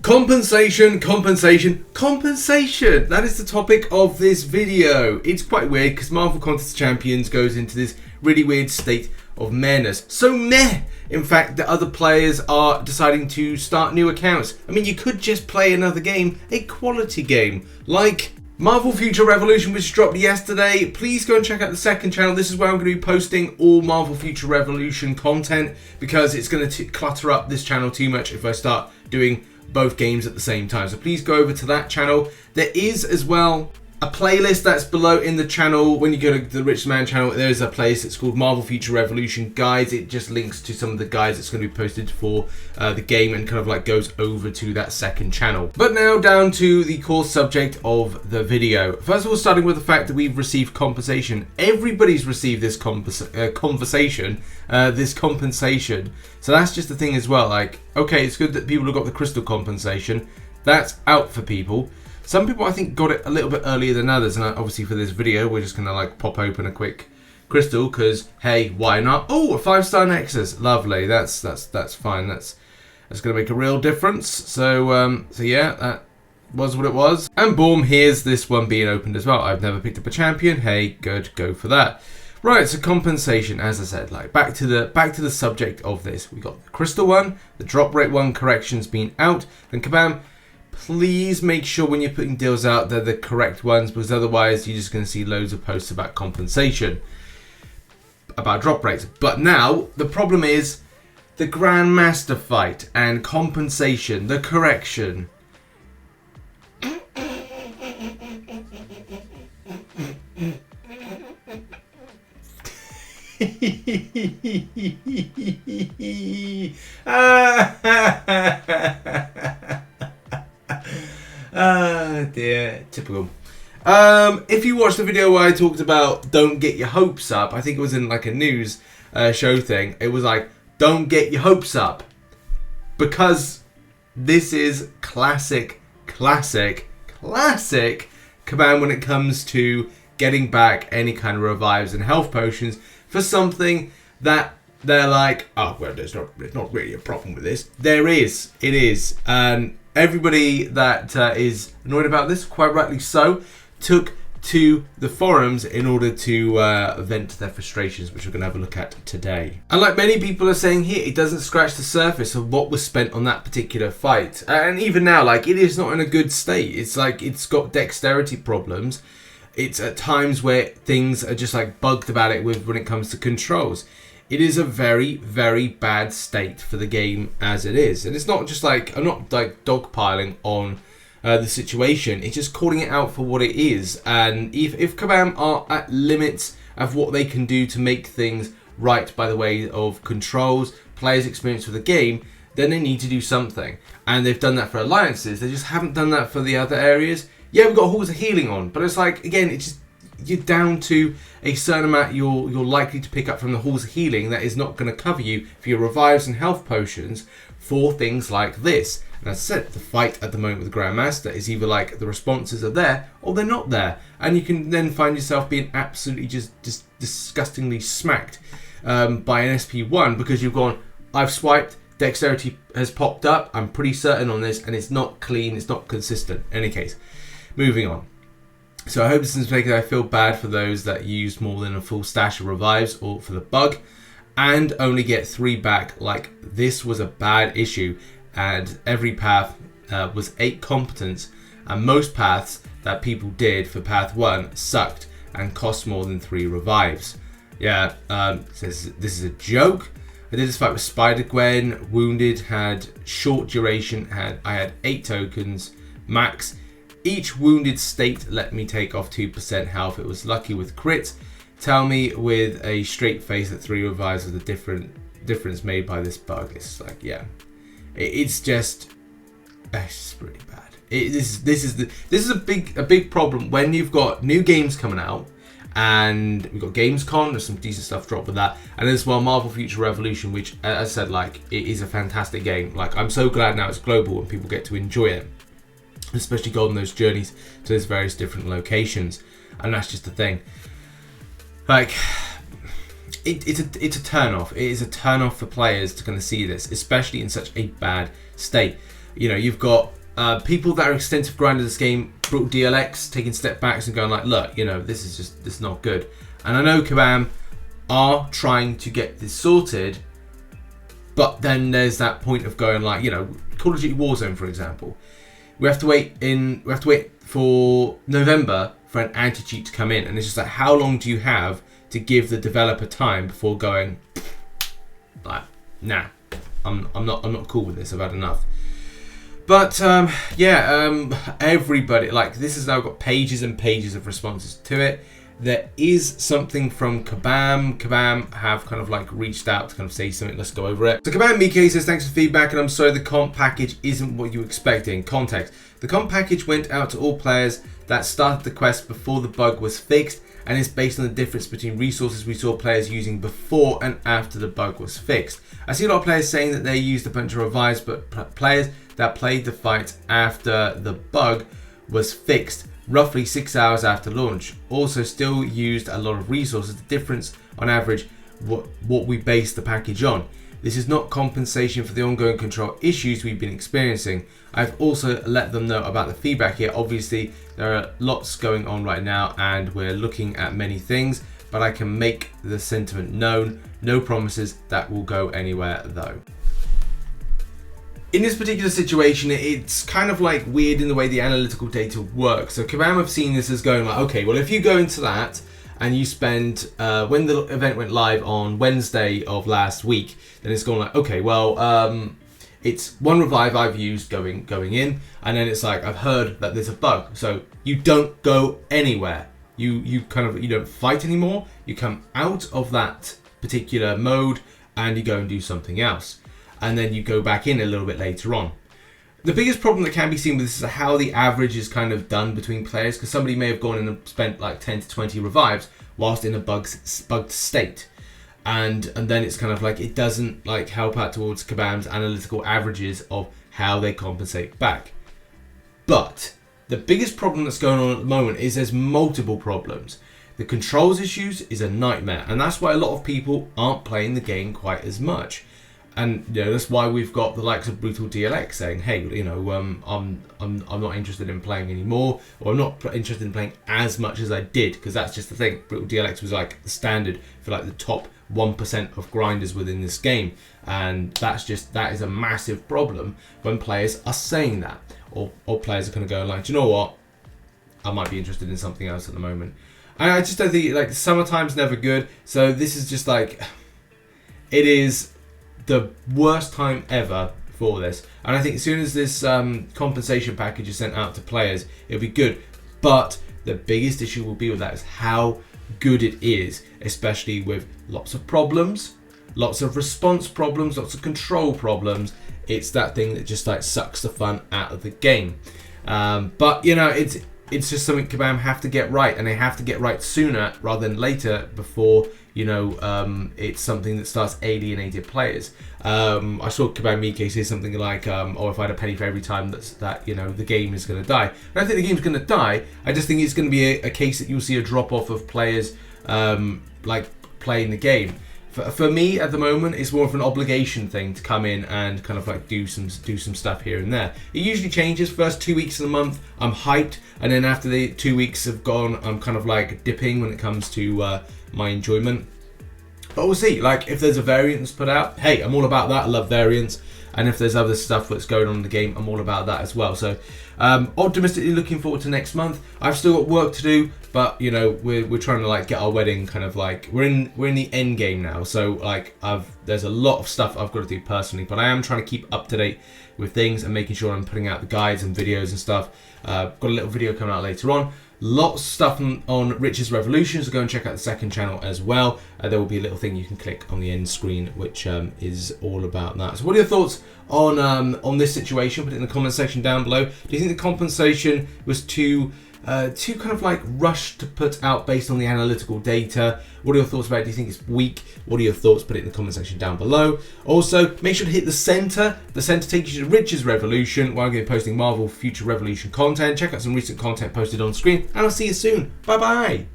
Compensation, compensation, compensation. That is the topic of this video. It's quite weird because Marvel Contest Champions goes into this really weird state of madness. So meh, in fact, that other players are deciding to start new accounts. I mean, you could just play another game, a quality game, like Marvel Future Revolution, which dropped yesterday. Please go and check out the second channel. This is where I'm going to be posting all Marvel Future Revolution content because it's going to clutter up this channel too much if I start doing both games at the same time. So please go over to that channel. There is as well a playlist that's below in the channel. When you go to the RichTheMan channel, there's a place. It's called Marvel Future Revolution Guides. It just links to some of the guides that's going to be posted for the game and kind of like goes over to that second channel. But now down to the core subject of the video. First of all, starting with the fact that we've received compensation. Everybody's received this compensation. So that's just the thing as well. Like, okay, it's good that people have got the crystal compensation. That's out for people. Some people, I think, got it a little bit earlier than others, and obviously for this video, we're just going to like pop open a quick crystal because, hey, why not? Oh, a 5-star Nexus, lovely. That's fine. That's going to make a real difference. So yeah, that was what it was. And boom, here's this one being opened as well. I've never picked up a champion. Hey, good, go for that. Right, so compensation, as I said, like back to the subject of this. We got the crystal one, the drop rate one corrections being out, and Kabam. Please make sure when you're putting deals out they're the correct ones, because otherwise you're just going to see loads of posts about compensation, about drop rates. But now the problem is the Grandmaster fight and compensation, the correction. Dear, typical. If you watched the video where I talked about don't get your hopes up, I think it was in like a news show thing. It was like, don't get your hopes up, because this is classic Kabam when it comes to getting back any kind of revives and health potions for something that they're like, oh well, there's not really a problem with this. There is, it is, and everybody that is annoyed about this, quite rightly so, took to the forums in order to vent their frustrations, which we're going to have a look at today. And like many people are saying here, it doesn't scratch the surface of what was spent on that particular fight. And even now, like, it is not in a good state. It's like it's got dexterity problems. It's at times where things are just like bugged about it when it comes to controls. It is a very, very bad state for the game as it is. And it's not just like, I'm not like dogpiling on the situation. It's just calling it out for what it is. And if Kabam are at limits of what they can do to make things right by the way of controls, players' experience with the game, then they need to do something. And they've done that for alliances. They just haven't done that for the other areas. Yeah, we've got Halls of Healing on, but it's like, again, it's just, you're down to a certain amount you're likely to pick up from the Halls of Healing that is not going to cover you for your revives and health potions for things like this. And as I said, the fight at the moment with the Grandmaster is either like the responses are there or they're not there. And you can then find yourself being absolutely just disgustingly smacked by an SP1 because you've gone, I've swiped, dexterity has popped up, I'm pretty certain on this, and it's not clean, it's not consistent. In any case, moving on. So I hope this is making I feel bad for those that used more than a full stash of revives or for the bug and only get 3 back. Like, this was a bad issue, and every path was 8 competence, and most paths that people did for path 1 sucked and cost more than 3 revives. Yeah, this is a joke. I did this fight with Spider-Gwen, wounded, had short duration, I had 8 tokens max. Each wounded state let me take off 2% health. It was lucky with crit. Tell me with a straight face that 3 revives was the difference made by this bug. It's like, yeah, it's just pretty bad. This is a big problem when you've got new games coming out, and we've got Gamescom. There's some decent stuff dropped with that, and as well Marvel Future Revolution, which, as I said, like, it is a fantastic game. Like, I'm so glad now it's global and people get to enjoy it, especially go on those journeys to those various different locations. And that's just the thing. Like, it's a turn off. It is a turn off for players to kind of see this, especially in such a bad state. You know, you've got people that are extensive grinders of this game, Brutal DLX, taking step backs and going like, look, you know, this is not good. And I know Kabam are trying to get this sorted, but then there's that point of going like, you know, Call of Duty Warzone, for example. We have to wait for November for an anti-cheat to come in, and it's just like, how long do you have to give the developer time before going like, nah, I'm not cool with this, I've had enough. But everybody, like, this has now got pages and pages of responses to it. There is something from Kabam. Kabam have kind of like reached out to kind of say something. Let's go over it. So Kabam Mike says, thanks for feedback, and I'm sorry the comp package isn't what you were expecting. Context. The comp package went out to all players that started the quest before the bug was fixed, and is based on the difference between resources we saw players using before and after the bug was fixed. I see a lot of players saying that they used a bunch of revives, but players that played the fight after the bug was fixed, roughly 6 hours after launch, also still used a lot of resources. The difference on average what we base the package on. This is not compensation for the ongoing control issues we've been experiencing. I've also let them know about the feedback here. Obviously there are lots going on right now and we're looking at many things, but I can make the sentiment known. No promises that will go anywhere though. In this particular situation, it's kind of like weird in the way the analytical data works. So Kabam have seen this as going like, okay, well, if you go into that and you spend, when the event went live on Wednesday of last week, then it's gone like, okay, well, it's one revive I've used going in, and then it's like, I've heard that there's a bug. So you don't go anywhere. You don't fight anymore. You come out of that particular mode and you go and do something else. And then you go back in a little bit later on. The biggest problem that can be seen with this is how the average is kind of done between players, because somebody may have gone in and spent like 10 to 20 revives whilst in a bugged state. And then it's kind of like, it doesn't like help out towards Kabam's analytical averages of how they compensate back. But the biggest problem that's going on at the moment is there's multiple problems. The controls issues is a nightmare, and that's why a lot of people aren't playing the game quite as much. And you know, that's why we've got the likes of Brutal DLX saying, hey, you know, I'm not interested in playing anymore, or I'm not interested in playing as much as I did, because that's just the thing. Brutal DLX was like the standard for like the top 1% of grinders within this game, and that is a massive problem when players are saying that, or players are going to go like, do you know what, I might be interested in something else at the moment. And I just don't think, like, summertime's never good, so this is just like, it is the worst time ever for this. And I think as soon as this compensation package is sent out to players, it'll be good. But the biggest issue will be with that is how good it is, especially with lots of problems, lots of response problems, lots of control problems. It's that thing that just like sucks the fun out of the game. But you know, it's just something Kabam have to get right, and they have to get right sooner rather than later, before you know, it's something that starts alienating players. I saw Kabam Mike say something like, oh, if I had a penny for every time that you know, the game is going to die. I don't think the game's going to die. I just think it's going to be a case that you'll see a drop off of players like playing the game. For me at the moment, it's more of an obligation thing to come in and kind of like do some stuff here and there. It usually changes. First 2 weeks of the month, I'm hyped, and then after the 2 weeks have gone, I'm kind of like dipping when it comes to my enjoyment. But we'll see. Like, if there's a variant that's put out, hey, I'm all about that. I love variants. And if there's other stuff that's going on in the game, I'm all about that as well. So optimistically looking forward to next month. I've still got work to do, but you know, we're trying to like get our wedding kind of like, we're in the end game now. So like there's a lot of stuff I've got to do personally, but I am trying to keep up to date with things and making sure I'm putting out the guides and videos and stuff. Got a little video coming out later on. Lots of stuff on Rich's Revolution, so go and check out the second channel as well. There will be a little thing you can click on the end screen, which is all about that. So what are your thoughts on this situation? Put it in the comment section down below. Do you think the compensation was too kind of like rushed to put out based on the analytical data? What are your thoughts about it? Do you think it's weak? What are your thoughts? Put it in the comment section down below. Also, make sure to hit the center. The center takes you to Rich's Revolution, where I'm going to be posting Marvel Future Revolution content. Check out some recent content posted on screen, and I'll see you soon. Bye bye.